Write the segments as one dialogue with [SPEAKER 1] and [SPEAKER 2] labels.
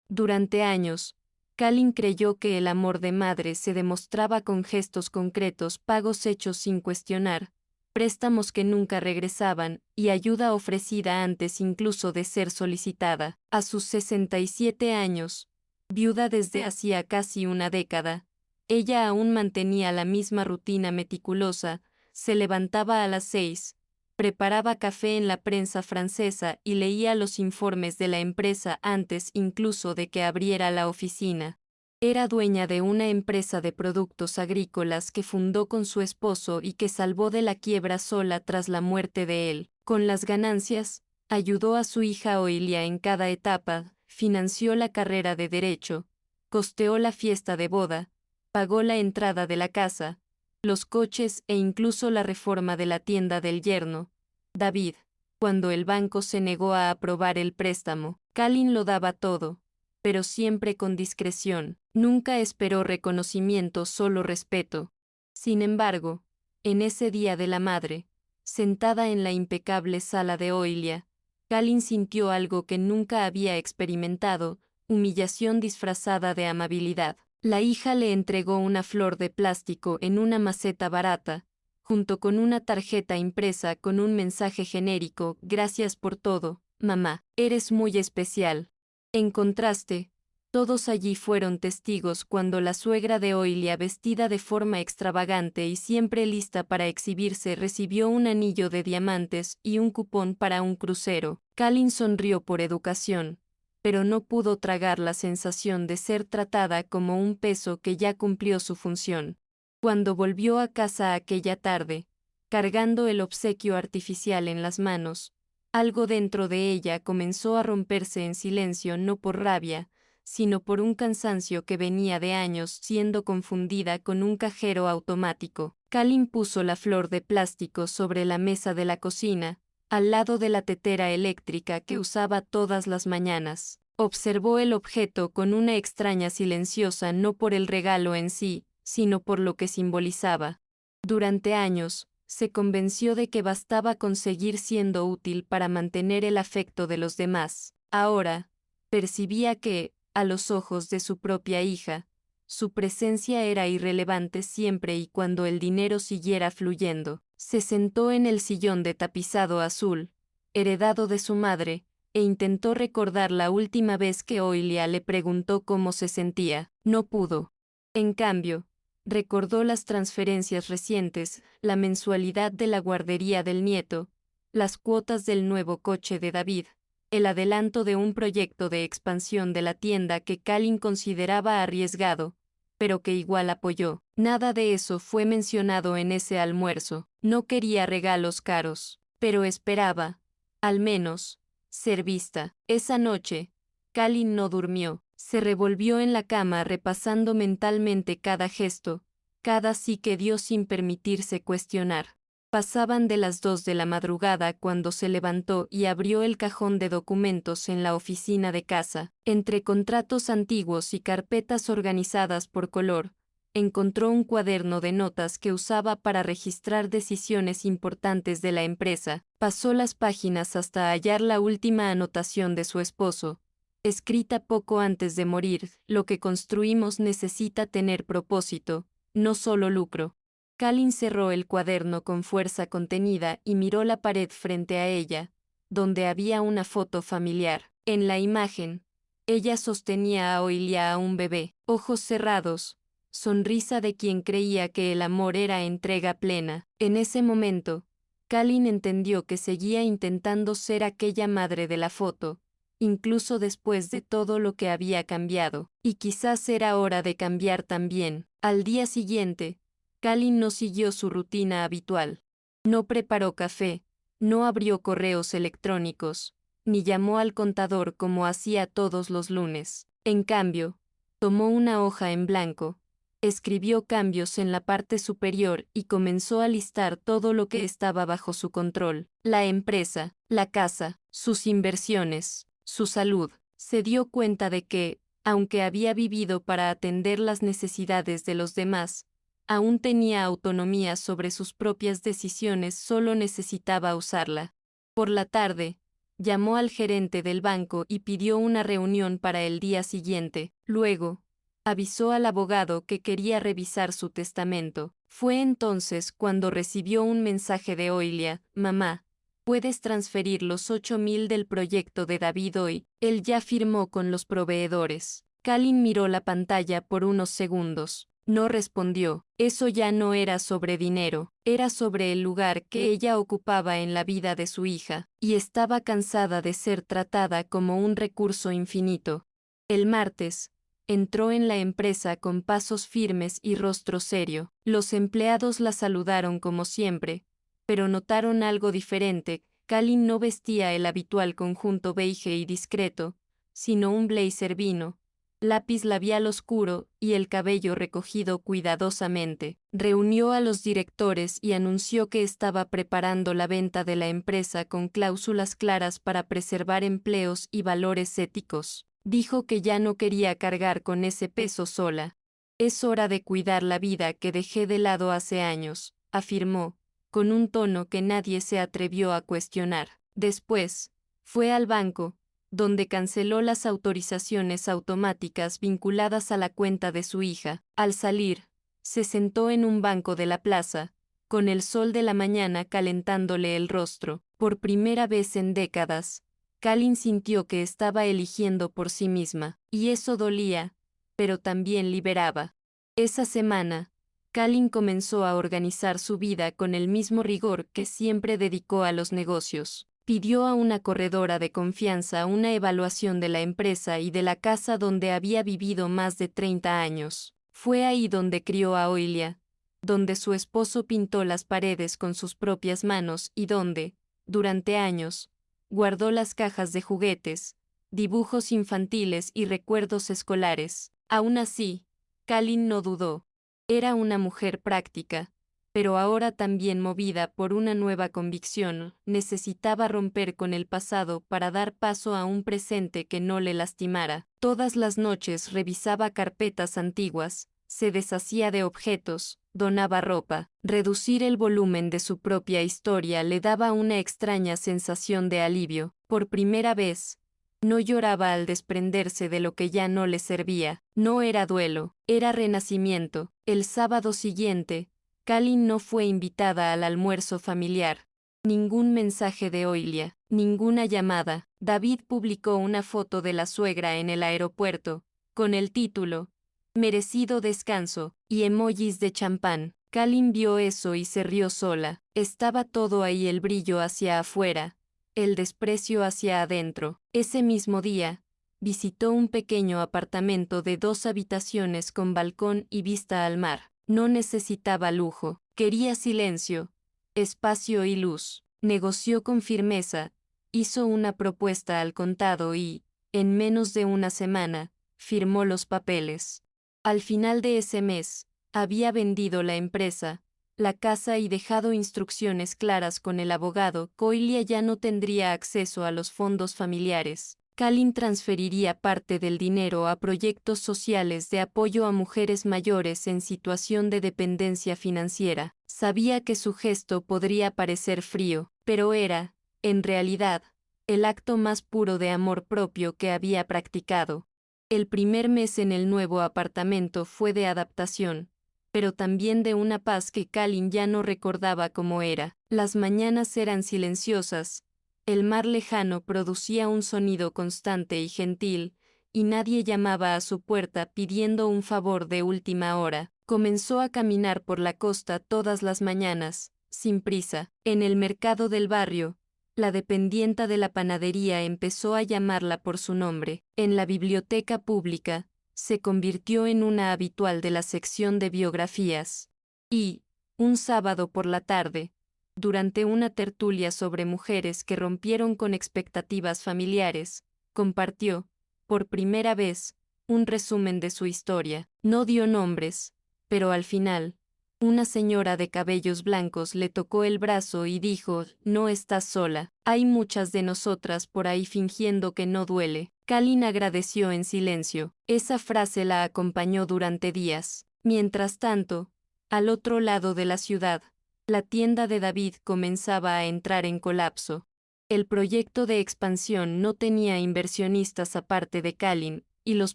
[SPEAKER 1] Durante años, Kalin creyó que el amor de madre se demostraba con gestos concretos, pagos hechos sin cuestionar, préstamos que nunca regresaban y ayuda ofrecida antes incluso de ser solicitada. A sus 67 años, viuda desde hacía casi una década, ella aún mantenía la misma rutina meticulosa, se levantaba a las 6, preparaba café en la prensa francesa y leía los informes de la empresa antes incluso de que abriera la oficina. Era dueña de una empresa de productos agrícolas que fundó con su esposo y que salvó de la quiebra sola tras la muerte de él. Con las ganancias, ayudó a su hija Oilia en cada etapa, financió la carrera de Derecho, costeó la fiesta de boda, pagó la entrada de la casa, los coches e incluso la reforma de la tienda del yerno, David. Cuando el banco se negó a aprobar el préstamo, Kalin lo daba todo, pero siempre con discreción. Nunca esperó reconocimiento, solo respeto. Sin embargo, en ese día de la madre, sentada en la impecable sala de Oilia, Kalin sintió algo que nunca había experimentado, humillación disfrazada de amabilidad. La hija le entregó una flor de plástico en una maceta barata, junto con una tarjeta impresa con un mensaje genérico: gracias por todo, mamá, eres muy especial. En contraste, todos allí fueron testigos cuando la suegra de Oilia, vestida de forma extravagante y siempre lista para exhibirse, recibió un anillo de diamantes y un cupón para un crucero. Kalin sonrió por educación, pero no pudo tragar la sensación de ser tratada como un peso que ya cumplió su función. Cuando volvió a casa aquella tarde, cargando el obsequio artificial en las manos, algo dentro de ella comenzó a romperse en silencio, no por rabia, sino por un cansancio que venía de años siendo confundida con un cajero automático. Kalin puso la flor de plástico sobre la mesa de la cocina, al lado de la tetera eléctrica que usaba todas las mañanas. Observó el objeto con una extraña silenciosa, no por el regalo en sí, sino por lo que simbolizaba. Durante años, se convenció de que bastaba con seguir siendo útil para mantener el afecto de los demás. Ahora, percibía que, a los ojos de su propia hija, su presencia era irrelevante siempre y cuando el dinero siguiera fluyendo. Se sentó en el sillón de tapizado azul, heredado de su madre, e intentó recordar la última vez que Oilia le preguntó cómo se sentía. No pudo. En cambio, recordó las transferencias recientes, la mensualidad de la guardería del nieto, las cuotas del nuevo coche de David, el adelanto de un proyecto de expansión de la tienda que Kalin consideraba arriesgado, pero que igual apoyó. Nada de eso fue mencionado en ese almuerzo. No quería regalos caros, pero esperaba, al menos, ser vista. Esa noche, Kalin no durmió. Se revolvió en la cama repasando mentalmente cada gesto, cada sí que dio sin permitirse cuestionar. Pasaban de las 2 de la madrugada cuando se levantó y abrió el cajón de documentos en la oficina de casa. Entre contratos antiguos y carpetas organizadas por color, encontró un cuaderno de notas que usaba para registrar decisiones importantes de la empresa. Pasó las páginas hasta hallar la última anotación de su esposo, escrita poco antes de morir: lo que construimos necesita tener propósito, no solo lucro. Kalin cerró el cuaderno con fuerza contenida y miró la pared frente a ella, donde había una foto familiar. En la imagen, ella sostenía a Oilia, a un bebé, ojos cerrados, sonrisa de quien creía que el amor era entrega plena. En ese momento, Kalin entendió que seguía intentando ser aquella madre de la foto, incluso después de todo lo que había cambiado, y quizás era hora de cambiar también. Al día siguiente, Kalin no siguió su rutina habitual. No preparó café, no abrió correos electrónicos, ni llamó al contador como hacía todos los lunes. En cambio, tomó una hoja en blanco, escribió cambios en la parte superior y comenzó a listar todo lo que estaba bajo su control: la empresa, la casa, sus inversiones, su salud. Se dio cuenta de que, aunque había vivido para atender las necesidades de los demás, aún tenía autonomía sobre sus propias decisiones, solo necesitaba usarla. Por la tarde, llamó al gerente del banco y pidió una reunión para el día siguiente. Luego, avisó al abogado que quería revisar su testamento. Fue entonces cuando recibió un mensaje de Oilia: «Mamá, puedes transferir los 8.000 del proyecto de David hoy, él ya firmó con los proveedores». Kalin miró la pantalla por unos segundos. No respondió. Eso ya no era sobre dinero, era sobre el lugar que ella ocupaba en la vida de su hija, y estaba cansada de ser tratada como un recurso infinito. El martes, entró en la empresa con pasos firmes y rostro serio. Los empleados la saludaron como siempre, pero notaron algo diferente. Kalin no vestía el habitual conjunto beige y discreto, sino un blazer vino, lápiz labial oscuro y el cabello recogido cuidadosamente. Reunió a los directores y anunció que estaba preparando la venta de la empresa con cláusulas claras para preservar empleos y valores éticos. Dijo que ya no quería cargar con ese peso sola. «Es hora de cuidar la vida que dejé de lado hace años», afirmó, con un tono que nadie se atrevió a cuestionar. Después, fue al banco, donde canceló las autorizaciones automáticas vinculadas a la cuenta de su hija. Al salir, se sentó en un banco de la plaza, con el sol de la mañana calentándole el rostro. Por primera vez en décadas, Kalin sintió que estaba eligiendo por sí misma, y eso dolía, pero también liberaba. Esa semana, Kalin comenzó a organizar su vida con el mismo rigor que siempre dedicó a los negocios. Pidió a una corredora de confianza una evaluación de la empresa y de la casa donde había vivido más de 30 años. Fue ahí donde crió a Oilia, donde su esposo pintó las paredes con sus propias manos y donde, durante años, guardó las cajas de juguetes, dibujos infantiles y recuerdos escolares. Aún así, Kalin no dudó. Era una mujer práctica, pero ahora también movida por una nueva convicción. Necesitaba romper con el pasado para dar paso a un presente que no le lastimara. Todas las noches revisaba carpetas antiguas, se deshacía de objetos, donaba ropa. Reducir el volumen de su propia historia le daba una extraña sensación de alivio. Por primera vez, no lloraba al desprenderse de lo que ya no le servía. No era duelo, era renacimiento. El sábado siguiente, Kalin no fue invitada al almuerzo familiar. Ningún mensaje de Oilia, ninguna llamada. David publicó una foto de la suegra en el aeropuerto, con el título «Merecido descanso», y emojis de champán. Kalin vio eso y se rió sola. Estaba todo ahí: el brillo hacia afuera, el desprecio hacia adentro. Ese mismo día, visitó un pequeño apartamento de 2 habitaciones con balcón y vista al mar. No necesitaba lujo, quería silencio, espacio y luz. Negoció con firmeza, hizo una propuesta al contado y, en menos de una semana, firmó los papeles. Al final de ese mes, había vendido la empresa, la casa y dejado instrucciones claras con el abogado. Oilia ya no tendría acceso a los fondos familiares. Kalin transferiría parte del dinero a proyectos sociales de apoyo a mujeres mayores en situación de dependencia financiera. Sabía que su gesto podría parecer frío, pero era, en realidad, el acto más puro de amor propio que había practicado. El primer mes en el nuevo apartamento fue de adaptación, pero también de una paz que Kalin ya no recordaba cómo era. Las mañanas eran silenciosas, el mar lejano producía un sonido constante y gentil, y nadie llamaba a su puerta pidiendo un favor de última hora. Comenzó a caminar por la costa todas las mañanas, sin prisa. En el mercado del barrio, la dependienta de la panadería empezó a llamarla por su nombre. En la biblioteca pública, se convirtió en una habitual de la sección de biografías. Y, un sábado por la tarde, durante una tertulia sobre mujeres que rompieron con expectativas familiares, compartió, por primera vez, un resumen de su historia. No dio nombres, pero al final, una señora de cabellos blancos le tocó el brazo y dijo: «No estás sola, hay muchas de nosotras por ahí fingiendo que no duele». Kalin agradeció en silencio. Esa frase la acompañó durante días. Mientras tanto, al otro lado de la ciudad, la tienda de David comenzaba a entrar en colapso. El proyecto de expansión no tenía inversionistas aparte de Kalin, y los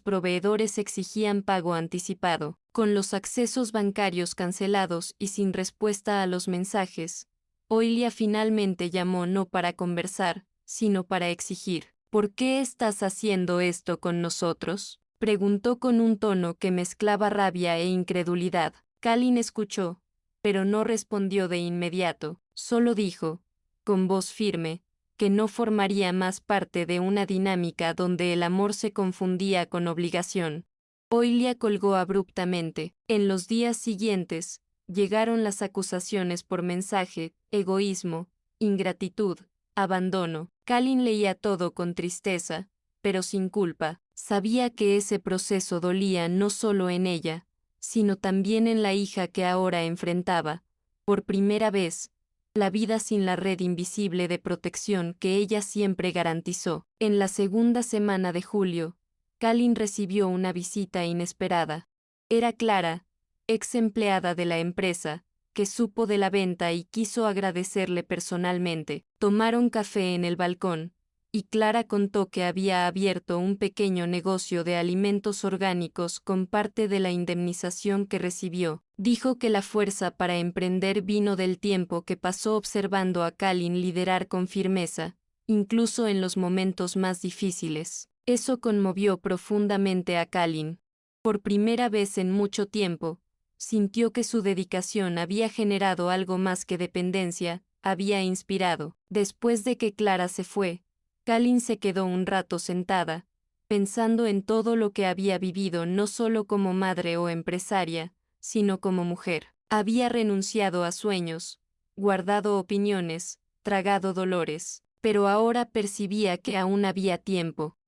[SPEAKER 1] proveedores exigían pago anticipado. Con los accesos bancarios cancelados y sin respuesta a los mensajes, Oilia finalmente llamó no para conversar, sino para exigir. ¿Por qué estás haciendo esto con nosotros?, preguntó con un tono que mezclaba rabia e incredulidad. Kalin escuchó, pero no respondió de inmediato, solo dijo, con voz firme, que no formaría más parte de una dinámica donde el amor se confundía con obligación. Oilia colgó abruptamente. En los días siguientes, llegaron las acusaciones por mensaje, egoísmo, ingratitud, abandono. Kalin leía todo con tristeza, pero sin culpa. Sabía que ese proceso dolía no solo en ella, sino también en la hija que ahora enfrentaba, por primera vez, la vida sin la red invisible de protección que ella siempre garantizó. En la segunda semana de julio, Kalin recibió una visita inesperada. Era Clara, ex empleada de la empresa, que supo de la venta y quiso agradecerle personalmente. Tomaron café en el balcón, y Clara contó que había abierto un pequeño negocio de alimentos orgánicos con parte de la indemnización que recibió. Dijo que la fuerza para emprender vino del tiempo que pasó observando a Kalin liderar con firmeza, incluso en los momentos más difíciles. Eso conmovió profundamente a Kalin. Por primera vez en mucho tiempo, sintió que su dedicación había generado algo más que dependencia, había inspirado. Después de que Clara se fue, Kalin se quedó un rato sentada, pensando en todo lo que había vivido no solo como madre o empresaria, sino como mujer. Había renunciado a sueños, guardado opiniones, tragado dolores, pero ahora percibía que aún había tiempo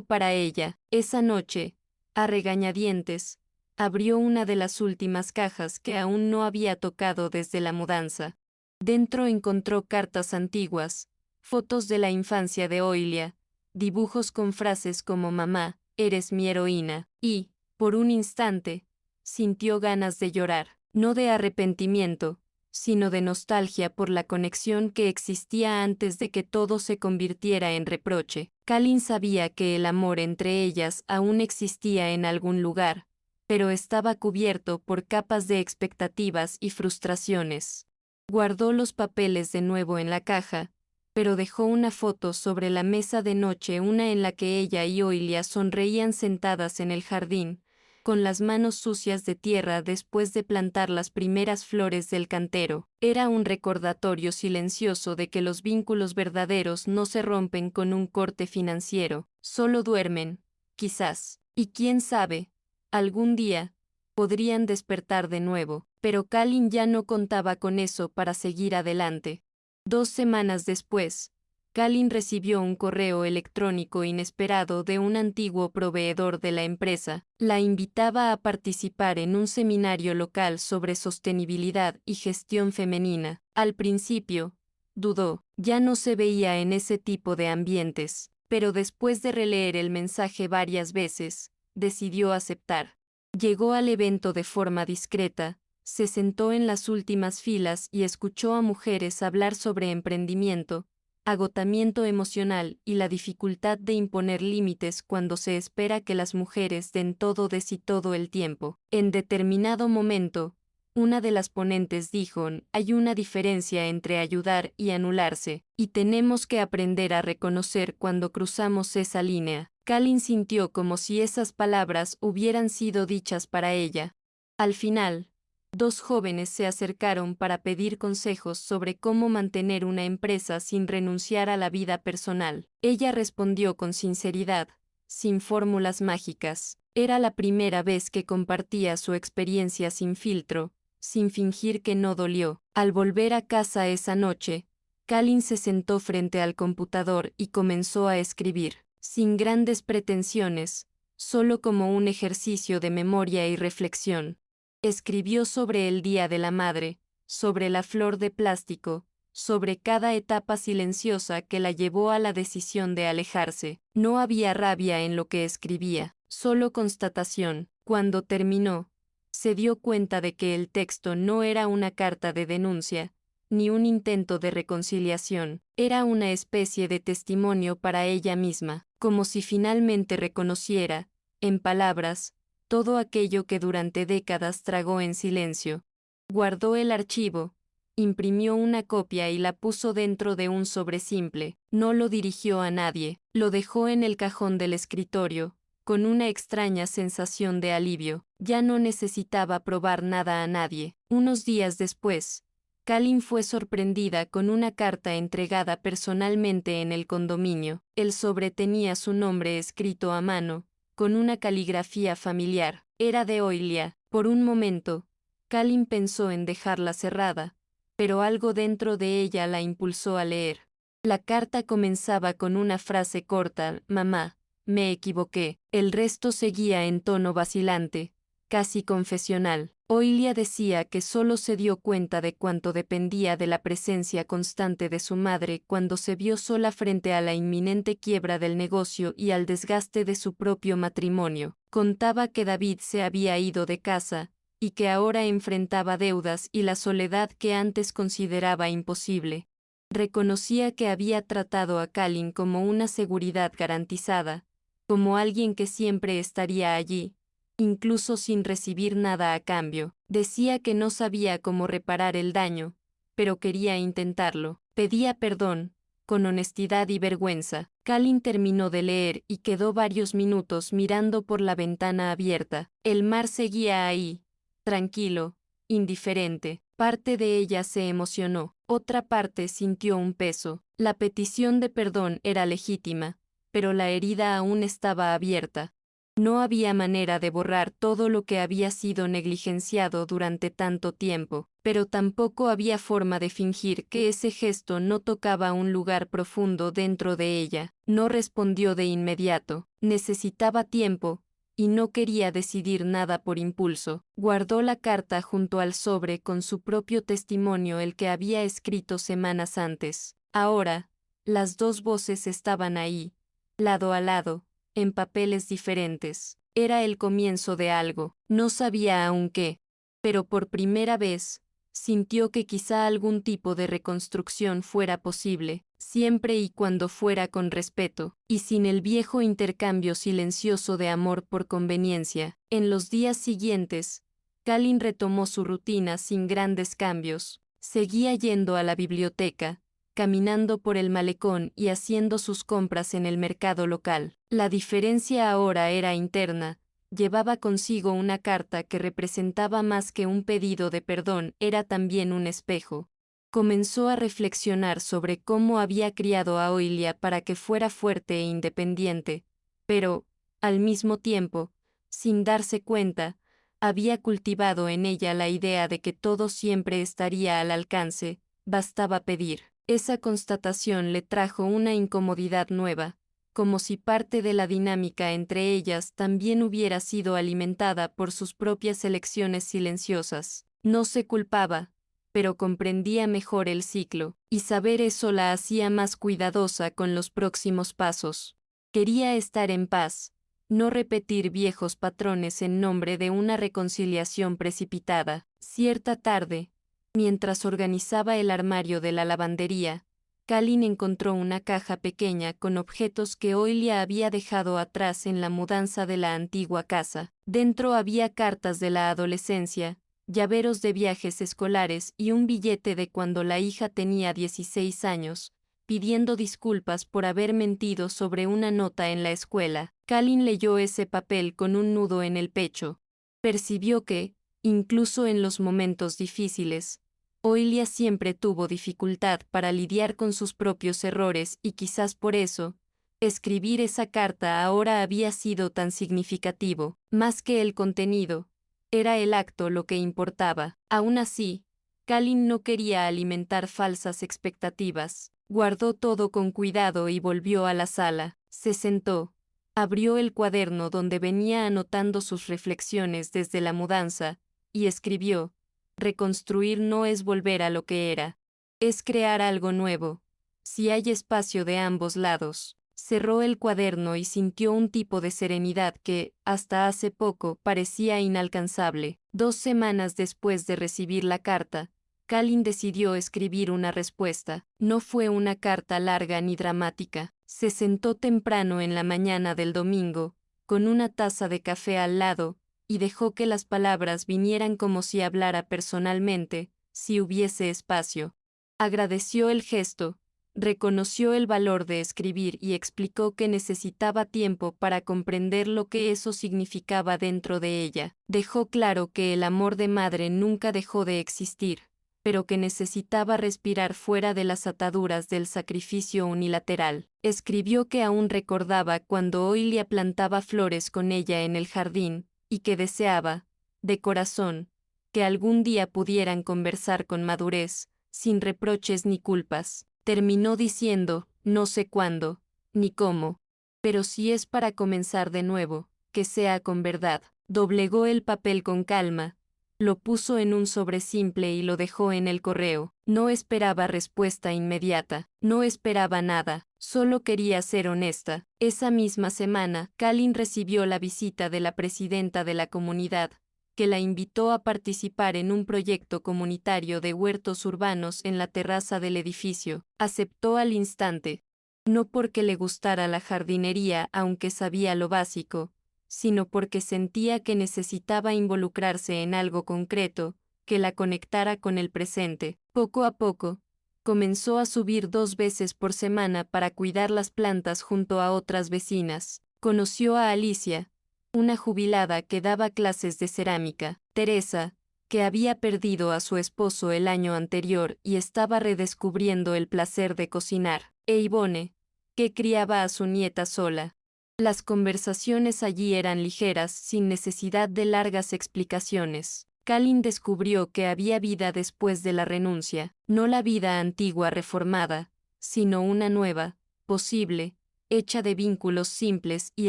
[SPEAKER 1] para ella. Esa noche, a regañadientes, abrió una de las últimas cajas que aún no había tocado desde la mudanza. Dentro encontró cartas antiguas, fotos de la infancia de Oilia, dibujos con frases como «Mamá, eres mi heroína», y, por un instante, sintió ganas de llorar, no de arrepentimiento, sino de nostalgia por la conexión que existía antes de que todo se convirtiera en reproche. Kalin sabía que el amor entre ellas aún existía en algún lugar, pero estaba cubierto por capas de expectativas y frustraciones. Guardó los papeles de nuevo en la caja, pero dejó una foto sobre la mesa de noche, una en la que ella y Oilia sonreían sentadas en el jardín, con las manos sucias de tierra después de plantar las primeras flores del cantero. Era un recordatorio silencioso de que los vínculos verdaderos no se rompen con un corte financiero, solo duermen, quizás, y quién sabe, algún día, podrían despertar de nuevo, pero Kalin ya no contaba con eso para seguir adelante. 2 semanas después, Kalin recibió un correo electrónico inesperado de un antiguo proveedor de la empresa. La invitaba a participar en un seminario local sobre sostenibilidad y gestión femenina. Al principio, dudó, ya no se veía en ese tipo de ambientes, pero después de releer el mensaje varias veces, decidió aceptar. Llegó al evento de forma discreta, se sentó en las últimas filas y escuchó a mujeres hablar sobre emprendimiento, agotamiento emocional y la dificultad de imponer límites cuando se espera que las mujeres den todo de sí todo el tiempo. En determinado momento, una de las ponentes dijo: «Hay una diferencia entre ayudar y anularse, y tenemos que aprender a reconocer cuando cruzamos esa línea». Kalin sintió como si esas palabras hubieran sido dichas para ella. Al final, 2 jóvenes se acercaron para pedir consejos sobre cómo mantener una empresa sin renunciar a la vida personal. Ella respondió con sinceridad, sin fórmulas mágicas. Era la primera vez que compartía su experiencia sin filtro, sin fingir que no dolió. Al volver a casa esa noche, Kalin se sentó frente al computador y comenzó a escribir, sin grandes pretensiones, solo como un ejercicio de memoria y reflexión. Escribió sobre el Día de la Madre, sobre la flor de plástico, sobre cada etapa silenciosa que la llevó a la decisión de alejarse. No había rabia en lo que escribía, solo constatación. Cuando terminó, se dio cuenta de que el texto no era una carta de denuncia, ni un intento de reconciliación. Era una especie de testimonio para ella misma, como si finalmente reconociera, en palabras, todo aquello que durante décadas tragó en silencio. Guardó el archivo, imprimió una copia y la puso dentro de un sobre simple. No lo dirigió a nadie, lo dejó en el cajón del escritorio, con una extraña sensación de alivio. Ya no necesitaba probar nada a nadie. Unos días después, Kalin fue sorprendida con una carta entregada personalmente en el condominio. El sobre tenía su nombre escrito a mano, con una caligrafía familiar. Era de Oilia. Por un momento, Kalin pensó en dejarla cerrada, pero algo dentro de ella la impulsó a leer. La carta comenzaba con una frase corta: «Mamá, me equivoqué». El resto seguía en tono vacilante, casi confesional. Oilia decía que solo se dio cuenta de cuánto dependía de la presencia constante de su madre cuando se vio sola frente a la inminente quiebra del negocio y al desgaste de su propio matrimonio. Contaba que David se había ido de casa, y que ahora enfrentaba deudas y la soledad que antes consideraba imposible. Reconocía que había tratado a Kalin como una seguridad garantizada, como alguien que siempre estaría allí, incluso sin recibir nada a cambio. Decía que no sabía cómo reparar el daño, pero quería intentarlo. Pedía perdón, con honestidad y vergüenza. Kalin terminó de leer y quedó varios minutos mirando por la ventana abierta. El mar seguía ahí, tranquilo, indiferente. Parte de ella se emocionó, otra parte sintió un peso. La petición de perdón era legítima, pero la herida aún estaba abierta. No había manera de borrar todo lo que había sido negligenciado durante tanto tiempo, pero tampoco había forma de fingir que ese gesto no tocaba un lugar profundo dentro de ella. No respondió de inmediato, necesitaba tiempo, y no quería decidir nada por impulso. Guardó la carta junto al sobre con su propio testimonio, el que había escrito semanas antes. Ahora, las dos voces estaban ahí, lado a lado, en papeles diferentes. Era el comienzo de algo, no sabía aún qué, pero por primera vez, sintió que quizá algún tipo de reconstrucción fuera posible, siempre y cuando fuera con respeto, y sin el viejo intercambio silencioso de amor por conveniencia. En los días siguientes, Kalin retomó su rutina sin grandes cambios. Seguía yendo a la biblioteca, caminando por el malecón y haciendo sus compras en el mercado local. La diferencia ahora era interna. Llevaba consigo una carta que representaba más que un pedido de perdón, era también un espejo. Comenzó a reflexionar sobre cómo había criado a Oilia para que fuera fuerte e independiente, pero, al mismo tiempo, sin darse cuenta, había cultivado en ella la idea de que todo siempre estaría al alcance, bastaba pedir. Esa constatación le trajo una incomodidad nueva, como si parte de la dinámica entre ellas también hubiera sido alimentada por sus propias elecciones silenciosas. No se culpaba, pero comprendía mejor el ciclo, y saber eso la hacía más cuidadosa con los próximos pasos. Quería estar en paz, no repetir viejos patrones en nombre de una reconciliación precipitada. Cierta tarde, mientras organizaba el armario de la lavandería, Kalin encontró una caja pequeña con objetos que Oilia había dejado atrás en la mudanza de la antigua casa. Dentro había cartas de la adolescencia, llaveros de viajes escolares y un billete de cuando la hija tenía 16 años, pidiendo disculpas por haber mentido sobre una nota en la escuela. Kalin leyó ese papel con un nudo en el pecho. Percibió que, incluso en los momentos difíciles, Oilia siempre tuvo dificultad para lidiar con sus propios errores y quizás por eso, escribir esa carta ahora había sido tan significativo. Más que el contenido, era el acto lo que importaba. Aún así, Kalin no quería alimentar falsas expectativas. Guardó todo con cuidado y volvió a la sala. Se sentó, abrió el cuaderno donde venía anotando sus reflexiones desde la mudanza, y escribió: reconstruir no es volver a lo que era, es crear algo nuevo, si hay espacio de ambos lados. Cerró el cuaderno y sintió un tipo de serenidad que, hasta hace poco, parecía inalcanzable. 2 semanas después de recibir la carta, Kalin decidió escribir una respuesta. No fue una carta larga ni dramática. Se sentó temprano en la mañana del domingo, con una taza de café al lado, y dejó que las palabras vinieran como si hablara personalmente, si hubiese espacio. Agradeció el gesto, reconoció el valor de escribir y explicó que necesitaba tiempo para comprender lo que eso significaba dentro de ella. Dejó claro que el amor de madre nunca dejó de existir, pero que necesitaba respirar fuera de las ataduras del sacrificio unilateral. Escribió que aún recordaba cuando Oilia plantaba flores con ella en el jardín, y que deseaba, de corazón, que algún día pudieran conversar con madurez, sin reproches ni culpas. Terminó diciendo, no sé cuándo, ni cómo, pero si es para comenzar de nuevo, que sea con verdad. Doblegó el papel con calma, lo puso en un sobre simple y lo dejó en el correo. No esperaba respuesta inmediata, no esperaba nada, solo quería ser honesta. Esa misma semana, Kalin recibió la visita de la presidenta de la comunidad, que la invitó a participar en un proyecto comunitario de huertos urbanos en la terraza del edificio. Aceptó al instante, no porque le gustara la jardinería aunque sabía lo básico, sino porque sentía que necesitaba involucrarse en algo concreto, que la conectara con el presente. Poco a poco, comenzó a subir 2 veces por semana para cuidar las plantas junto a otras vecinas. Conoció a Alicia, una jubilada que daba clases de cerámica, Teresa, que había perdido a su esposo el año anterior y estaba redescubriendo el placer de cocinar, e Ivone, que criaba a su nieta sola. Las conversaciones allí eran ligeras, sin necesidad de largas explicaciones. Kalin descubrió que había vida después de la renuncia, no la vida antigua reformada, sino una nueva, posible, hecha de vínculos simples y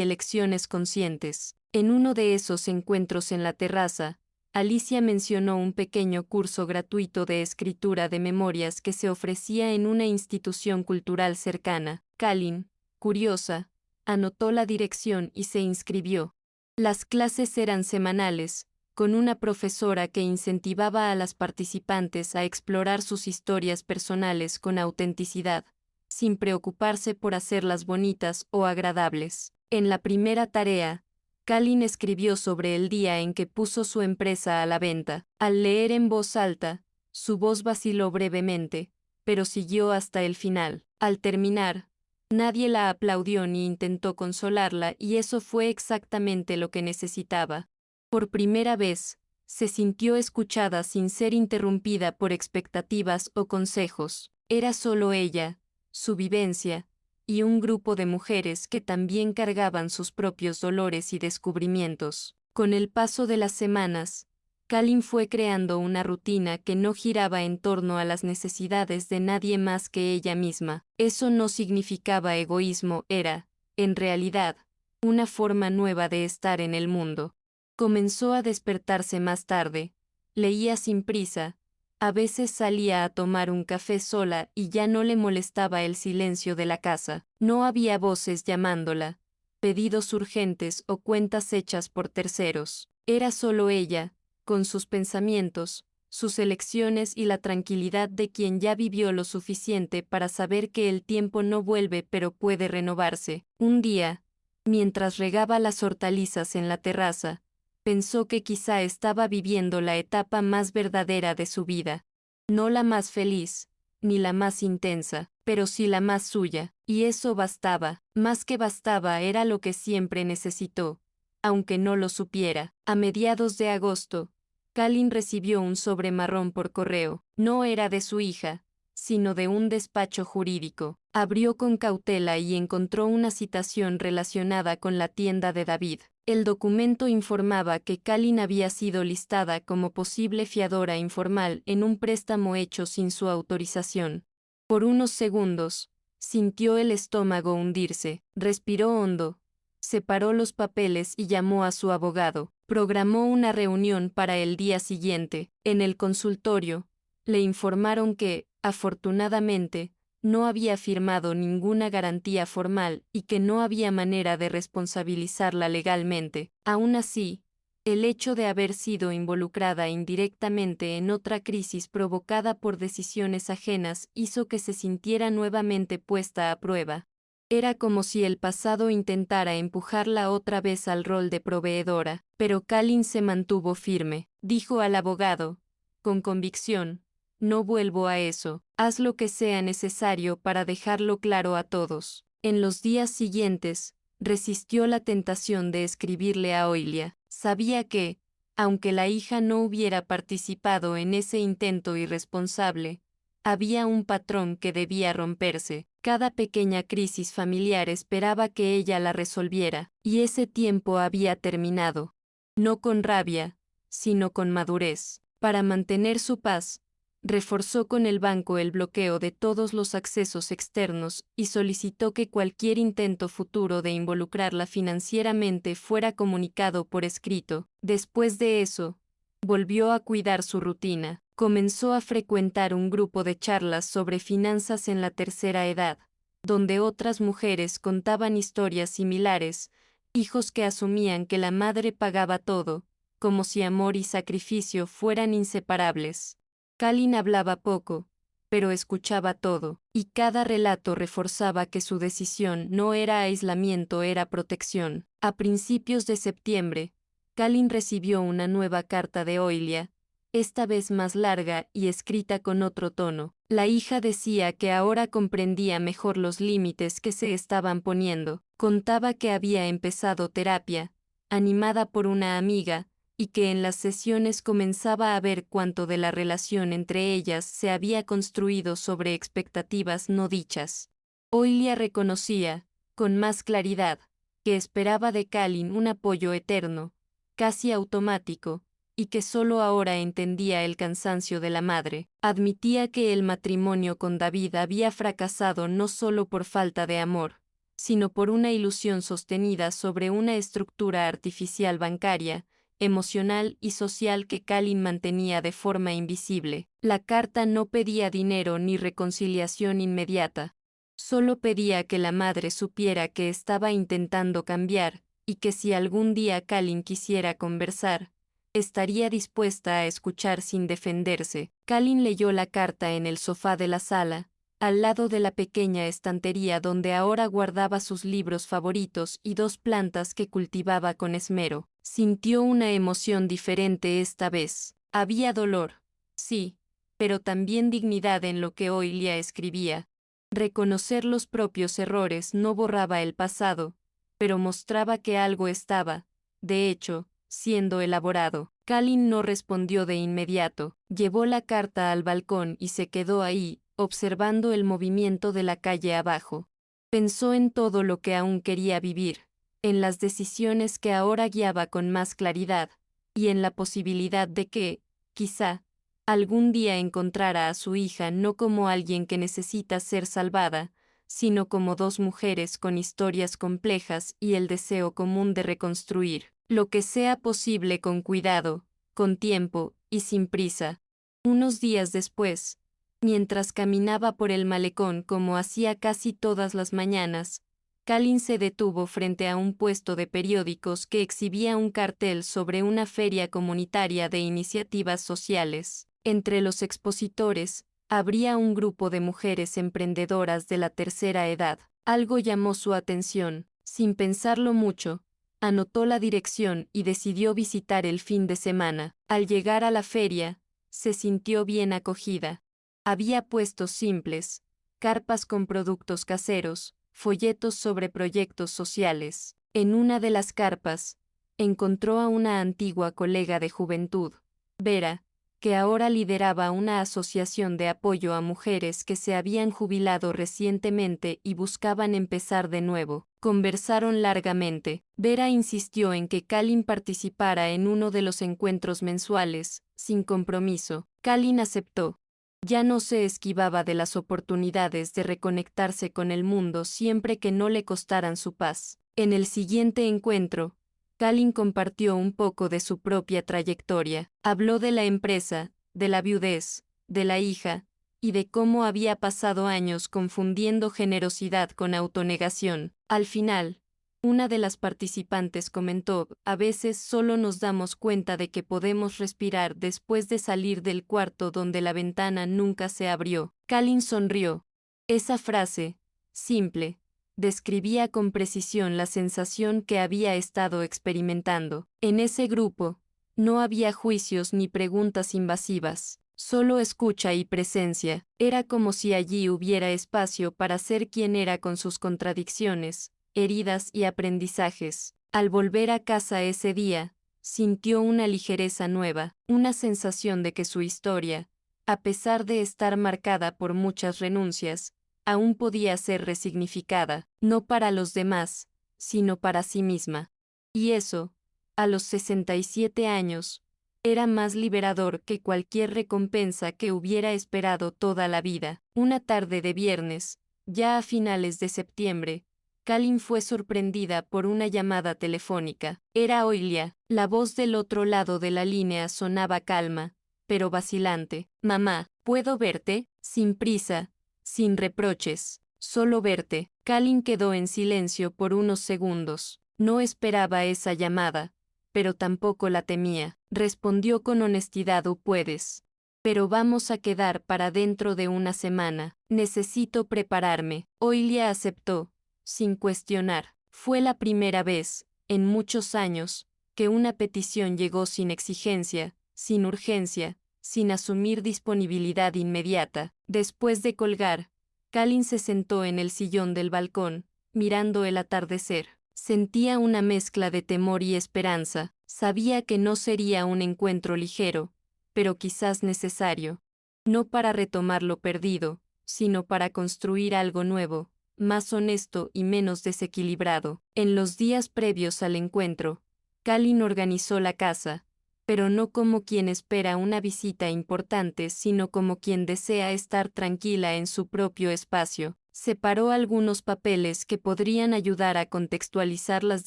[SPEAKER 1] elecciones conscientes. En uno de esos encuentros en la terraza, Alicia mencionó un pequeño curso gratuito de escritura de memorias que se ofrecía en una institución cultural cercana. Kalin, curiosa, anotó la dirección y se inscribió. Las clases eran semanales, con una profesora que incentivaba a las participantes a explorar sus historias personales con autenticidad, sin preocuparse por hacerlas bonitas o agradables. En la primera tarea, Kalin escribió sobre el día en que puso su empresa a la venta. Al leer en voz alta, su voz vaciló brevemente, pero siguió hasta el final. Al terminar, nadie la aplaudió ni intentó consolarla y eso fue exactamente lo que necesitaba. Por primera vez, se sintió escuchada sin ser interrumpida por expectativas o consejos. Era solo ella, su vivencia, y un grupo de mujeres que también cargaban sus propios dolores y descubrimientos. Con el paso de las semanas, Kalin fue creando una rutina que no giraba en torno a las necesidades de nadie más que ella misma. Eso no significaba egoísmo, era, en realidad, una forma nueva de estar en el mundo. Comenzó a despertarse más tarde, leía sin prisa, a veces salía a tomar un café sola y ya no le molestaba el silencio de la casa. No había voces llamándola, pedidos urgentes o cuentas hechas por terceros. Era solo ella, con sus pensamientos, sus elecciones y la tranquilidad de quien ya vivió lo suficiente para saber que el tiempo no vuelve pero puede renovarse. Un día, mientras regaba las hortalizas en la terraza, pensó que quizá estaba viviendo la etapa más verdadera de su vida. No la más feliz, ni la más intensa, pero sí la más suya, y eso bastaba. Más que bastaba era lo que siempre necesitó, aunque no lo supiera. A mediados de agosto, Kalin recibió un sobre marrón por correo. No era de su hija, sino de un despacho jurídico. Abrió con cautela y encontró una citación relacionada con la tienda de David. El documento informaba que Kalin había sido listada como posible fiadora informal en un préstamo hecho sin su autorización. Por unos segundos, sintió el estómago hundirse, respiró hondo, separó los papeles y llamó a su abogado. Programó una reunión para el día siguiente. En el consultorio, le informaron que, afortunadamente, no había firmado ninguna garantía formal y que no había manera de responsabilizarla legalmente. Aún así, El hecho de haber sido involucrada indirectamente en otra crisis provocada por decisiones ajenas hizo que se sintiera nuevamente puesta a prueba. Era como si el pasado intentara empujarla otra vez al rol de proveedora, pero Kalin se mantuvo firme. Dijo al abogado, con convicción, no vuelvo a eso, haz lo que sea necesario para dejarlo claro a todos. En los días siguientes, resistió la tentación de escribirle a Oilia. Sabía que, aunque la hija no hubiera participado en ese intento irresponsable, había un patrón que debía romperse. Cada pequeña crisis familiar esperaba que ella la resolviera, y ese tiempo había terminado. No con rabia, sino con madurez. Para mantener su paz, reforzó con el banco el bloqueo de todos los accesos externos y solicitó que cualquier intento futuro de involucrarla financieramente fuera comunicado por escrito. Después de eso, volvió a cuidar su rutina. Comenzó a frecuentar un grupo de charlas sobre finanzas en la tercera edad, donde otras mujeres contaban historias similares, hijos que asumían que la madre pagaba todo, como si amor y sacrificio fueran inseparables. Kalin hablaba poco, pero escuchaba todo, y cada relato reforzaba que su decisión no era aislamiento, era protección. A principios de septiembre, Kalin recibió una nueva carta de Oilia, esta vez más larga y escrita con otro tono. La hija decía que ahora comprendía mejor los límites que se estaban poniendo. Contaba que había empezado terapia, animada por una amiga, y que en las sesiones comenzaba a ver cuánto de la relación entre ellas se había construido sobre expectativas no dichas. Oilia reconocía, con más claridad, que esperaba de Kalin un apoyo eterno, casi automático, y que solo ahora entendía el cansancio de la madre. Admitía que el matrimonio con David había fracasado no solo por falta de amor, sino por una ilusión sostenida sobre una estructura artificial bancaria, emocional y social que Kalin mantenía de forma invisible. La carta no pedía dinero ni reconciliación inmediata. Solo pedía que la madre supiera que estaba intentando cambiar, y que si algún día Kalin quisiera conversar, estaría dispuesta a escuchar sin defenderse. Kalin leyó la carta en el sofá de la sala, al lado de la pequeña estantería donde ahora guardaba sus libros favoritos y dos plantas que cultivaba con esmero. Sintió una emoción diferente esta vez. Había dolor, sí, pero también dignidad en lo que Oilia escribía. Reconocer los propios errores no borraba el pasado, pero mostraba que algo estaba, de hecho, siendo elaborado. Kalin no respondió de inmediato. Llevó la carta al balcón y se quedó ahí, observando el movimiento de la calle abajo. Pensó en todo lo que aún quería vivir, en las decisiones que ahora guiaba con más claridad, y en la posibilidad de que, quizá, algún día encontrara a su hija no como alguien que necesita ser salvada, sino como dos mujeres con historias complejas y el deseo común de reconstruir lo que sea posible con cuidado, con tiempo y sin prisa. Unos días después, mientras caminaba por el malecón como hacía casi todas las mañanas, Kalin se detuvo frente a un puesto de periódicos que exhibía un cartel sobre una feria comunitaria de iniciativas sociales. Entre los expositores, habría un grupo de mujeres emprendedoras de la tercera edad. Algo llamó su atención. Sin pensarlo mucho, anotó la dirección y decidió visitar el fin de semana. Al llegar a la feria, se sintió bien acogida. Había puestos simples, carpas con productos caseros, folletos sobre proyectos sociales. En una de las carpas, encontró a una antigua colega de juventud, Vera, que ahora lideraba una asociación de apoyo a mujeres que se habían jubilado recientemente y buscaban empezar de nuevo. Conversaron largamente. Vera insistió en que Kalin participara en uno de los encuentros mensuales, sin compromiso. Kalin aceptó. Ya no se esquivaba de las oportunidades de reconectarse con el mundo siempre que no le costaran su paz. En el siguiente encuentro, Kalin compartió un poco de su propia trayectoria. Habló de la empresa, de la viudez, de la hija, y de cómo había pasado años confundiendo generosidad con autonegación. Al final, Una de las participantes comentó: a veces solo nos damos cuenta de que podemos respirar después de salir del cuarto donde la ventana nunca se abrió. Kalin sonrió. Esa frase, simple, describía con precisión la sensación que había estado experimentando. En ese grupo, no había juicios ni preguntas invasivas, solo escucha y presencia. Era como si allí hubiera espacio para ser quien era con sus contradicciones, heridas y aprendizajes. Al volver a casa ese día, sintió una ligereza nueva, una sensación de que su historia, a pesar de estar marcada por muchas renuncias, aún podía ser resignificada, no para los demás, sino para sí misma. Y eso, a los 67 años, era más liberador que cualquier recompensa que hubiera esperado toda la vida. Una tarde de viernes, ya a finales de septiembre, Kalin fue sorprendida por una llamada telefónica. Era Oilia. La voz del otro lado de la línea sonaba calma, pero vacilante. «Mamá, ¿puedo verte?» Sin prisa, sin reproches, solo verte. Kalin quedó en silencio por unos segundos. No esperaba esa llamada, pero tampoco la temía. Respondió con honestidad: puedes. Pero vamos a quedar para dentro de una semana. Necesito prepararme. Oilia aceptó, sin cuestionar. Fue la primera vez, en muchos años, que una petición llegó sin exigencia, sin urgencia, sin asumir disponibilidad inmediata. Después de colgar, Kalin se sentó en el sillón del balcón, mirando el atardecer. Sentía una mezcla de temor y esperanza. Sabía que no sería un encuentro ligero, pero quizás necesario. No para retomar lo perdido, sino para construir algo nuevo, más honesto y menos desequilibrado. En los días previos al encuentro, Kalin organizó la casa, pero no como quien espera una visita importante, sino como quien desea estar tranquila en su propio espacio. Separó algunos papeles que podrían ayudar a contextualizar las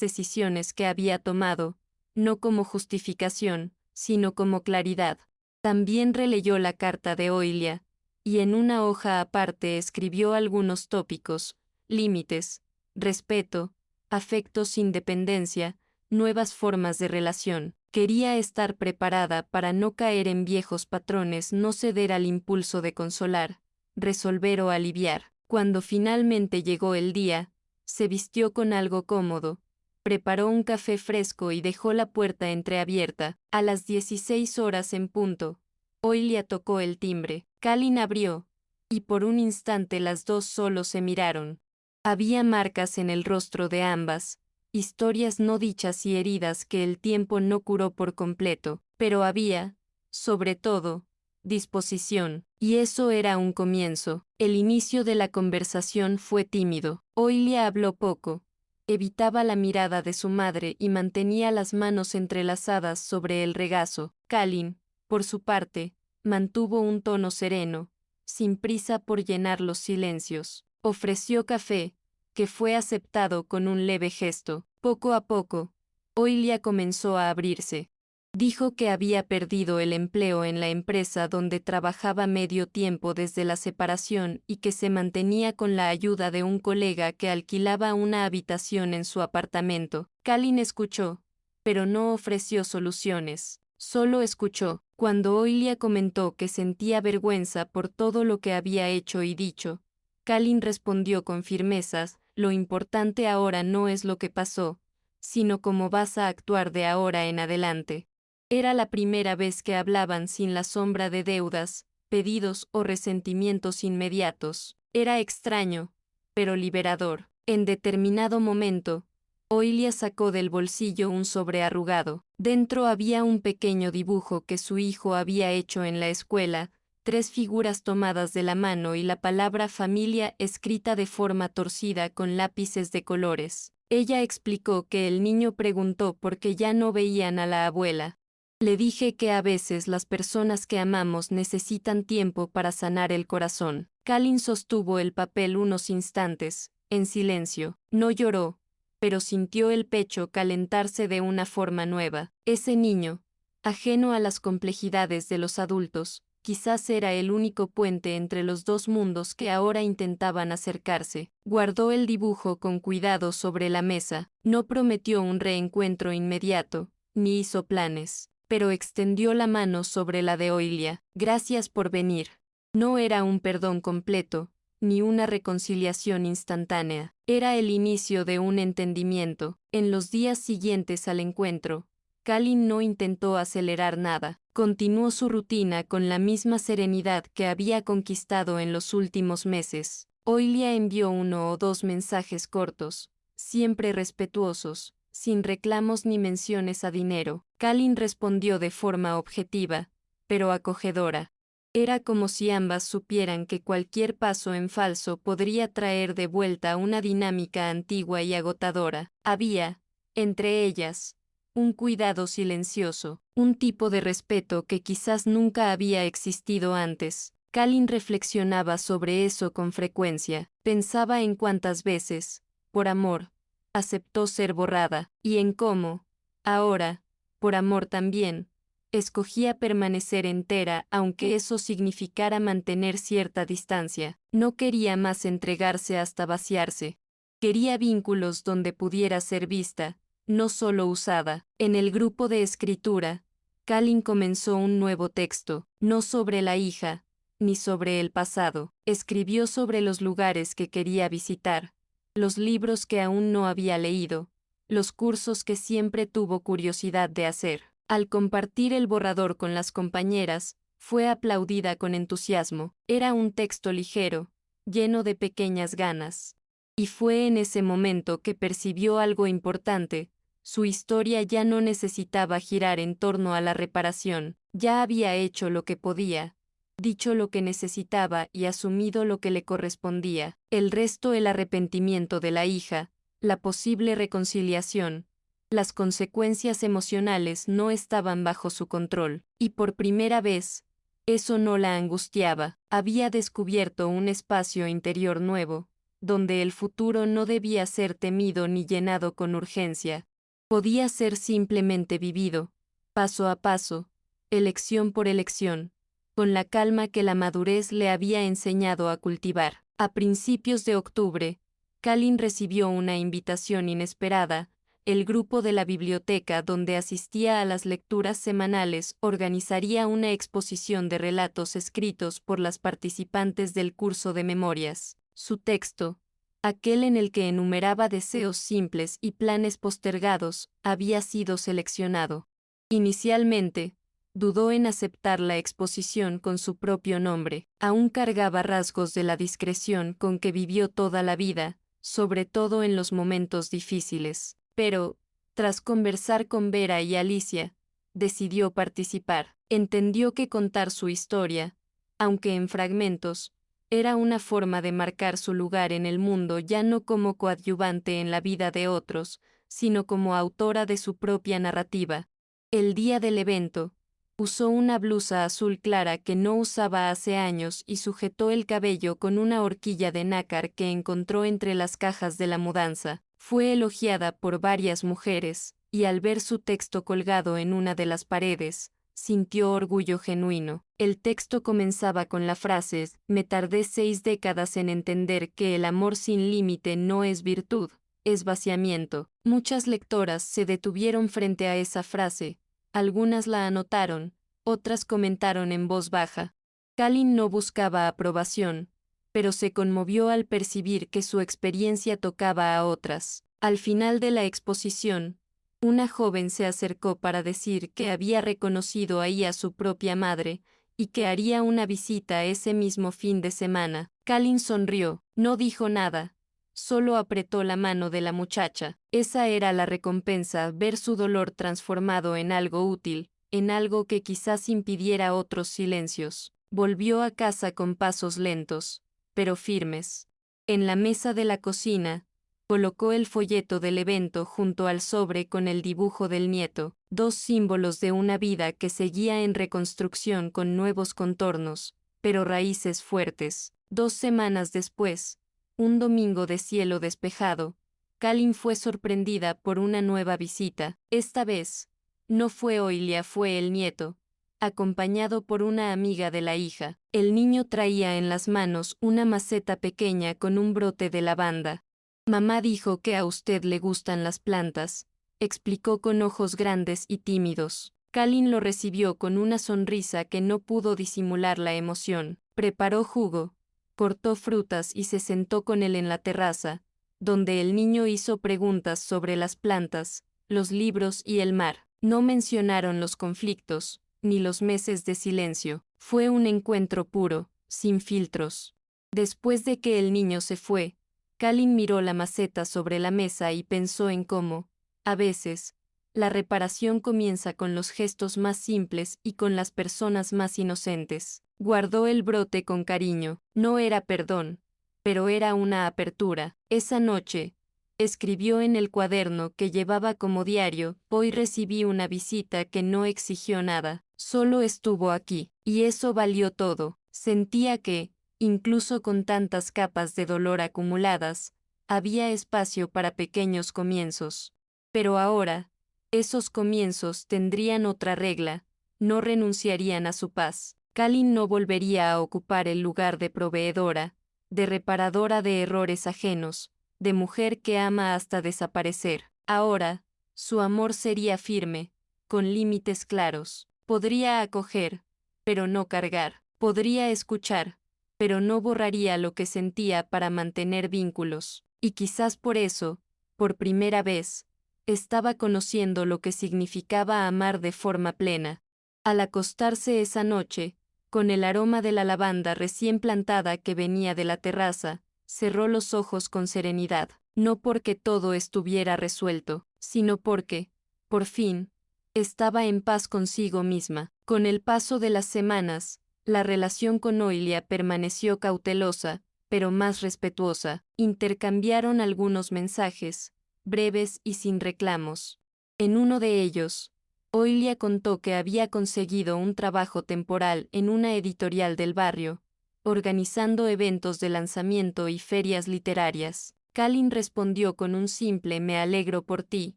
[SPEAKER 1] decisiones que había tomado, no como justificación, sino como claridad. También releyó la carta de Oilia, y en una hoja aparte escribió algunos tópicos: límites, respeto, afecto sin dependencia, nuevas formas de relación. Quería estar preparada para no caer en viejos patrones, no ceder al impulso de consolar, resolver o aliviar. Cuando finalmente llegó el día, se vistió con algo cómodo, preparó un café fresco y dejó la puerta entreabierta. A las 16 horas en punto, Oilia tocó el timbre. Kalin abrió, y por un instante las dos solo se miraron. Había marcas en el rostro de ambas, historias no dichas y heridas que el tiempo no curó por completo, pero había, sobre todo, disposición, y eso era un comienzo. El inicio de la conversación fue tímido. Oilia habló poco, evitaba la mirada de su madre y mantenía las manos entrelazadas sobre el regazo. Kalin, por su parte, mantuvo un tono sereno, sin prisa por llenar los silencios. Ofreció café, que fue aceptado con un leve gesto. Poco a poco, Oilia comenzó a abrirse. Dijo que había perdido el empleo en la empresa donde trabajaba medio tiempo desde la separación y que se mantenía con la ayuda de un colega que alquilaba una habitación en su apartamento. Kalin escuchó, pero no ofreció soluciones. Solo escuchó. Cuando Oilia comentó que sentía vergüenza por todo lo que había hecho y dicho, Kalin respondió con firmezas: lo importante ahora no es lo que pasó, sino cómo vas a actuar de ahora en adelante. Era la primera vez que hablaban sin la sombra de deudas, pedidos o resentimientos inmediatos. Era extraño, pero liberador. En determinado momento, Oilia sacó del bolsillo un sobre arrugado. Dentro había un pequeño dibujo que su hijo había hecho en la escuela, 3 figuras tomadas de la mano y la palabra familia escrita de forma torcida con lápices de colores. Ella explicó que el niño preguntó por qué ya no veían a la abuela. Le dije que a veces las personas que amamos necesitan tiempo para sanar el corazón. Kalin sostuvo el papel unos instantes, en silencio. No lloró, pero sintió el pecho calentarse de una forma nueva. Ese niño, ajeno a las complejidades de los adultos, Quizás era el único puente entre los dos mundos que ahora intentaban acercarse. Guardó el dibujo con cuidado sobre la mesa, no prometió un reencuentro inmediato, ni hizo planes, pero extendió la mano sobre la de Oilia. Gracias por venir. No era un perdón completo, ni una reconciliación instantánea. Era el inicio de un entendimiento. En los días siguientes al encuentro, Kalin no intentó acelerar nada. Continuó su rutina con la misma serenidad que había conquistado en los últimos meses. Oilia envió 1 o 2 mensajes cortos, siempre respetuosos, sin reclamos ni menciones a dinero. Kalin respondió de forma objetiva, pero acogedora. Era como si ambas supieran que cualquier paso en falso podría traer de vuelta una dinámica antigua y agotadora. Había, entre ellas, un cuidado silencioso, un tipo de respeto que quizás nunca había existido antes. Kalin reflexionaba sobre eso con frecuencia, pensaba en cuántas veces, por amor, aceptó ser borrada, y en cómo, ahora, por amor también, escogía permanecer entera aunque eso significara mantener cierta distancia. No quería más entregarse hasta vaciarse. Quería vínculos donde pudiera ser vista, no solo usada. En el grupo de escritura, Kalin comenzó un nuevo texto, no sobre la hija, ni sobre el pasado. Escribió sobre los lugares que quería visitar, los libros que aún no había leído, los cursos que siempre tuvo curiosidad de hacer. Al compartir el borrador con las compañeras, fue aplaudida con entusiasmo. Era un texto ligero, lleno de pequeñas ganas. Y fue en ese momento que percibió algo importante. Su historia ya no necesitaba girar en torno a la reparación. Ya había hecho lo que podía, dicho lo que necesitaba y asumido lo que le correspondía. El resto, el arrepentimiento de la hija, la posible reconciliación, las consecuencias emocionales no estaban bajo su control, y por primera vez, eso no la angustiaba. Había descubierto un espacio interior nuevo, donde el futuro no debía ser temido ni llenado con urgencia. Podía ser simplemente vivido, paso a paso, elección por elección, con la calma que la madurez le había enseñado a cultivar. A principios de octubre, Kalin recibió una invitación inesperada. El grupo de la biblioteca donde asistía a las lecturas semanales organizaría una exposición de relatos escritos por las participantes del curso de memorias. Su texto, aquel en el que enumeraba deseos simples y planes postergados, había sido seleccionado. Inicialmente, dudó en aceptar la exposición con su propio nombre. Aún cargaba rasgos de la discreción con que vivió toda la vida, sobre todo en los momentos difíciles. Pero, tras conversar con Vera y Alicia, decidió participar. Entendió que contar su historia, aunque en fragmentos, era una forma de marcar su lugar en el mundo ya no como coadyuvante en la vida de otros, sino como autora de su propia narrativa. El día del evento, usó una blusa azul clara que no usaba hace años y sujetó el cabello con una horquilla de nácar que encontró entre las cajas de la mudanza. Fue elogiada por varias mujeres, y al ver su texto colgado en una de las paredes, sintió orgullo genuino. El texto comenzaba con la frase: «Me tardé 6 décadas en entender que el amor sin límite no es virtud, es vaciamiento». Muchas lectoras se detuvieron frente a esa frase, algunas la anotaron, otras comentaron en voz baja. Kalin no buscaba aprobación, pero se conmovió al percibir que su experiencia tocaba a otras. Al final de la exposición, una joven se acercó para decir que había reconocido ahí a su propia madre, y que haría una visita ese mismo fin de semana. Kalin sonrió, no dijo nada, solo apretó la mano de la muchacha. Esa era la recompensa, ver su dolor transformado en algo útil, en algo que quizás impidiera otros silencios. Volvió a casa con pasos lentos, pero firmes. En la mesa de la cocina, colocó el folleto del evento junto al sobre con el dibujo del nieto, 2 símbolos de una vida que seguía en reconstrucción con nuevos contornos, pero raíces fuertes. 2 semanas después, un domingo de cielo despejado, Kalin fue sorprendida por una nueva visita. Esta vez, no fue Oilia, fue el nieto, acompañado por una amiga de la hija. El niño traía en las manos una maceta pequeña con un brote de lavanda. Mamá dijo que a usted le gustan las plantas, explicó con ojos grandes y tímidos. Kalin lo recibió con una sonrisa que no pudo disimular la emoción. Preparó jugo, cortó frutas y se sentó con él en la terraza, donde el niño hizo preguntas sobre las plantas, los libros y el mar. No mencionaron los conflictos, ni los meses de silencio. Fue un encuentro puro, sin filtros. Después de que el niño se fue, Kalin miró la maceta sobre la mesa y pensó en cómo, a veces, la reparación comienza con los gestos más simples y con las personas más inocentes. Guardó el brote con cariño. No era perdón, pero era una apertura. Esa noche, escribió en el cuaderno que llevaba como diario: hoy recibí una visita que no exigió nada, solo estuvo aquí, y eso valió todo. Sentía que, incluso con tantas capas de dolor acumuladas, había espacio para pequeños comienzos. Pero ahora, esos comienzos tendrían otra regla, no renunciarían a su paz. Kalin no volvería a ocupar el lugar de proveedora, de reparadora de errores ajenos, de mujer que ama hasta desaparecer. Ahora, su amor sería firme, con límites claros. Podría acoger, pero no cargar. Podría escuchar, pero no borraría lo que sentía para mantener vínculos. Y quizás por eso, por primera vez, estaba conociendo lo que significaba amar de forma plena. Al acostarse esa noche, con el aroma de la lavanda recién plantada que venía de la terraza, cerró los ojos con serenidad, no porque todo estuviera resuelto, sino porque, por fin, estaba en paz consigo misma. Con el paso de las semanas, la relación con Oilia permaneció cautelosa, pero más respetuosa. Intercambiaron algunos mensajes, breves y sin reclamos. En uno de ellos, Oilia contó que había conseguido un trabajo temporal en una editorial del barrio, organizando eventos de lanzamiento y ferias literarias. Kalin respondió con un simple "me alegro por ti",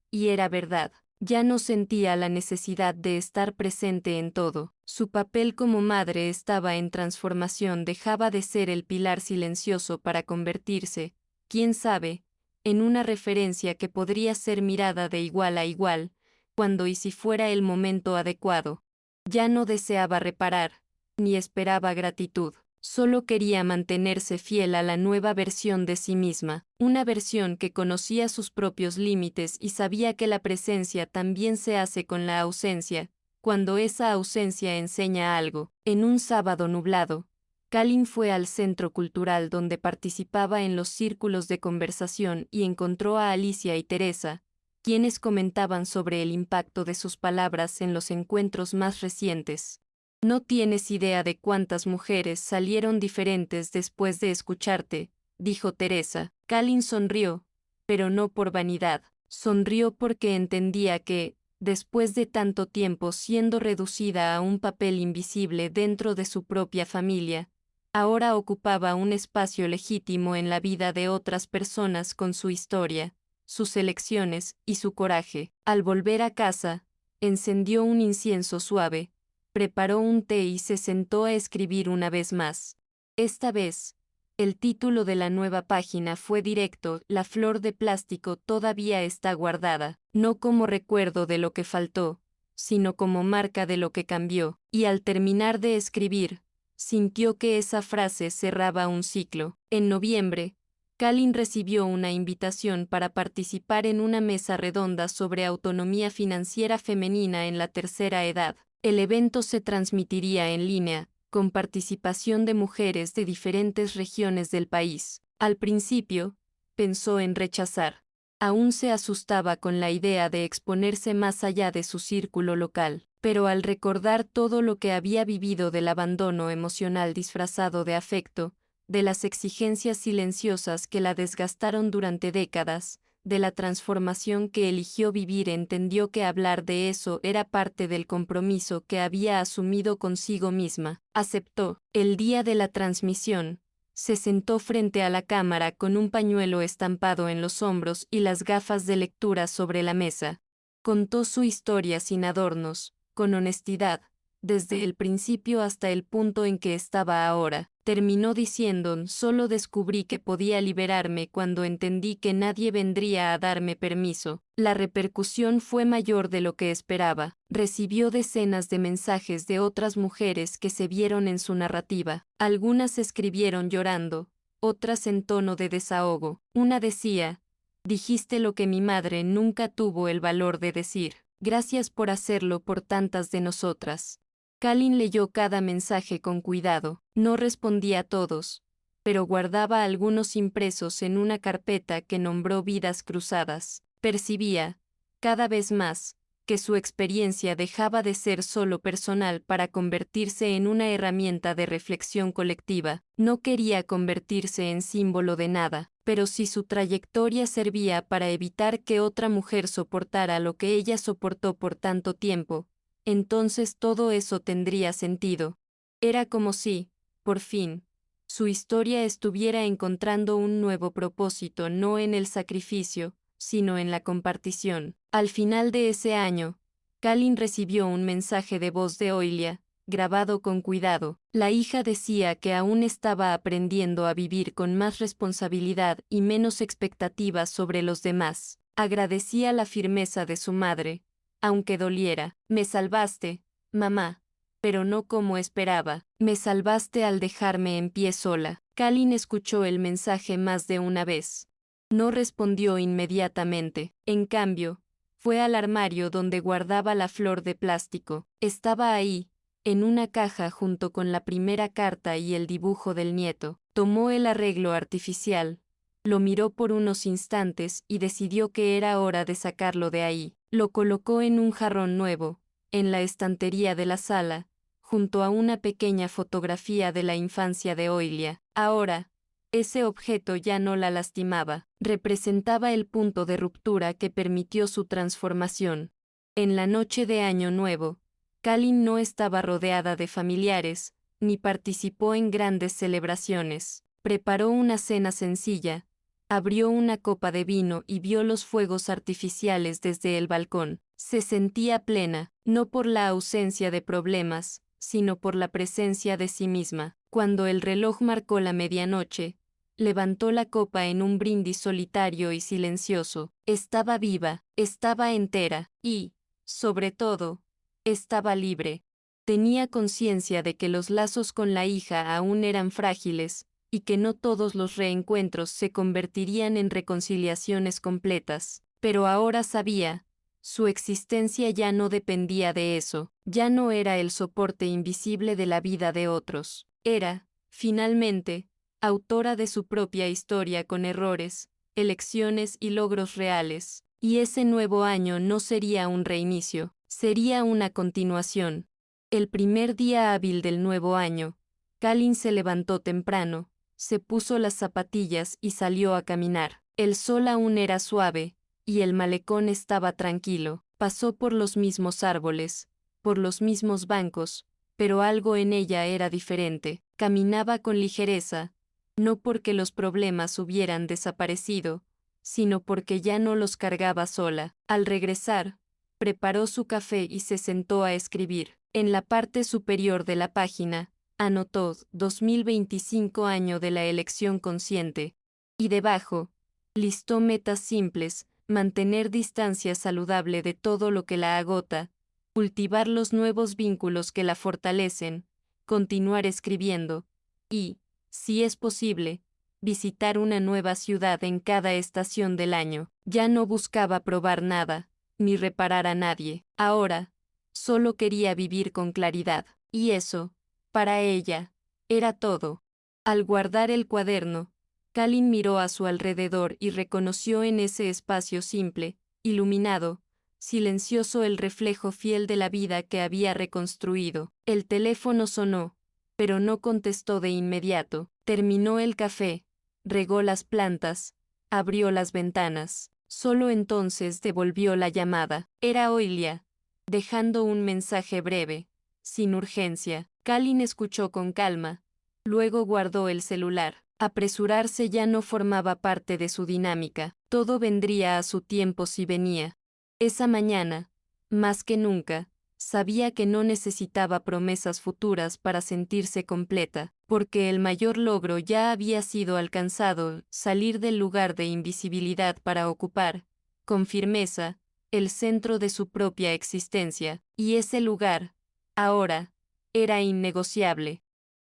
[SPEAKER 1] y era verdad. Ya no sentía la necesidad de estar presente en todo. Su papel como madre estaba en transformación, dejaba de ser el pilar silencioso para convertirse, quién sabe, en una referencia que podría ser mirada de igual a igual, cuando y si fuera el momento adecuado. Ya no deseaba reparar, ni esperaba gratitud. Solo quería mantenerse fiel a la nueva versión de sí misma, una versión que conocía sus propios límites y sabía que la presencia también se hace con la ausencia, cuando esa ausencia enseña algo. En un sábado nublado, Kalin fue al centro cultural donde participaba en los círculos de conversación y encontró a Alicia y Teresa, quienes comentaban sobre el impacto de sus palabras en los encuentros más recientes. No tienes idea de cuántas mujeres salieron diferentes después de escucharte, dijo Teresa. Kalin sonrió, pero no por vanidad. Sonrió porque entendía que, después de tanto tiempo siendo reducida a un papel invisible dentro de su propia familia, ahora ocupaba un espacio legítimo en la vida de otras personas con su historia, sus elecciones y su coraje. Al volver a casa, encendió un incienso suave, preparó un té y se sentó a escribir una vez más. Esta vez, el título de la nueva página fue directo: la flor de plástico todavía está guardada, no como recuerdo de lo que faltó, sino como marca de lo que cambió. Y al terminar de escribir, sintió que esa frase cerraba un ciclo. En noviembre, Kalin recibió una invitación para participar en una mesa redonda sobre autonomía financiera femenina en la tercera edad. El evento se transmitiría en línea, con participación de mujeres de diferentes regiones del país. Al principio, pensó en rechazar. Aún se asustaba con la idea de exponerse más allá de su círculo local, pero al recordar todo lo que había vivido del abandono emocional disfrazado de afecto, de las exigencias silenciosas que la desgastaron durante décadas, de la transformación que eligió vivir, entendió que hablar de eso era parte del compromiso que había asumido consigo misma. Aceptó. El día de la transmisión, se sentó frente a la cámara con un pañuelo estampado en los hombros y las gafas de lectura sobre la mesa. Contó su historia sin adornos, con honestidad, desde el principio hasta el punto en que estaba ahora. Terminó diciendo, solo descubrí que podía liberarme cuando entendí que nadie vendría a darme permiso. La repercusión fue mayor de lo que esperaba. Recibió decenas de mensajes de otras mujeres que se vieron en su narrativa. Algunas escribieron llorando, otras en tono de desahogo. Una decía, dijiste lo que mi madre nunca tuvo el valor de decir. Gracias por hacerlo por tantas de nosotras. Kalin leyó cada mensaje con cuidado, no respondía a todos, pero guardaba algunos impresos en una carpeta que nombró Vidas Cruzadas. Percibía, cada vez más, que su experiencia dejaba de ser solo personal para convertirse en una herramienta de reflexión colectiva. No quería convertirse en símbolo de nada, pero si su trayectoria servía para evitar que otra mujer soportara lo que ella soportó por tanto tiempo, entonces todo eso tendría sentido. Era como si, por fin, su historia estuviera encontrando un nuevo propósito no en el sacrificio, sino en la compartición. Al final de ese año, Kalin recibió un mensaje de voz de Oilia, grabado con cuidado. La hija decía que aún estaba aprendiendo a vivir con más responsabilidad y menos expectativas sobre los demás. Agradecía la firmeza de su madre, aunque doliera. Me salvaste, mamá, pero no como esperaba. Me salvaste al dejarme en pie sola. Kalin escuchó el mensaje más de una vez. No respondió inmediatamente. En cambio, fue al armario donde guardaba la flor de plástico. Estaba ahí, en una caja junto con la primera carta y el dibujo del nieto. Tomó el arreglo artificial, lo miró por unos instantes y decidió que era hora de sacarlo de ahí. Lo colocó en un jarrón nuevo, en la estantería de la sala, junto a una pequeña fotografía de la infancia de Oilia. Ahora, ese objeto ya no la lastimaba, representaba el punto de ruptura que permitió su transformación. En la noche de Año Nuevo, Kalin no estaba rodeada de familiares, ni participó en grandes celebraciones. Preparó una cena sencilla, abrió una copa de vino y vio los fuegos artificiales desde el balcón. Se sentía plena, no por la ausencia de problemas, sino por la presencia de sí misma. Cuando el reloj marcó la medianoche, levantó la copa en un brindis solitario y silencioso. Estaba viva, estaba entera, y, sobre todo, estaba libre. Tenía conciencia de que los lazos con la hija aún eran frágiles, y que no todos los reencuentros se convertirían en reconciliaciones completas. Pero ahora sabía, su existencia ya no dependía de eso, ya no era el soporte invisible de la vida de otros. Era, finalmente, autora de su propia historia con errores, elecciones y logros reales. Y ese nuevo año no sería un reinicio, sería una continuación. El primer día hábil del nuevo año, Kalin se levantó temprano, se puso las zapatillas y salió a caminar. El sol aún era suave, y el malecón estaba tranquilo. Pasó por los mismos árboles, por los mismos bancos, pero algo en ella era diferente. Caminaba con ligereza, no porque los problemas hubieran desaparecido, sino porque ya no los cargaba sola. Al regresar, preparó su café y se sentó a escribir. En la parte superior de la página, anotó 2025 año de la elección consciente, y debajo, listó metas simples, mantener distancia saludable de todo lo que la agota, cultivar los nuevos vínculos que la fortalecen, continuar escribiendo, y, si es posible, visitar una nueva ciudad en cada estación del año. Ya no buscaba probar nada, ni reparar a nadie. Ahora, solo quería vivir con claridad, y eso, para ella, era todo. Al guardar el cuaderno, Kalin miró a su alrededor y reconoció en ese espacio simple, iluminado, silencioso el reflejo fiel de la vida que había reconstruido. El teléfono sonó, pero no contestó de inmediato. Terminó el café, regó las plantas, abrió las ventanas. Solo entonces devolvió la llamada. Era Oilia, dejando un mensaje breve, sin urgencia. Kalin escuchó con calma, luego guardó el celular. Apresurarse ya no formaba parte de su dinámica, todo vendría a su tiempo si venía. Esa mañana, más que nunca, sabía que no necesitaba promesas futuras para sentirse completa, porque el mayor logro ya había sido alcanzado, salir del lugar de invisibilidad para ocupar, con firmeza, el centro de su propia existencia, y ese lugar, ahora, era innegociable.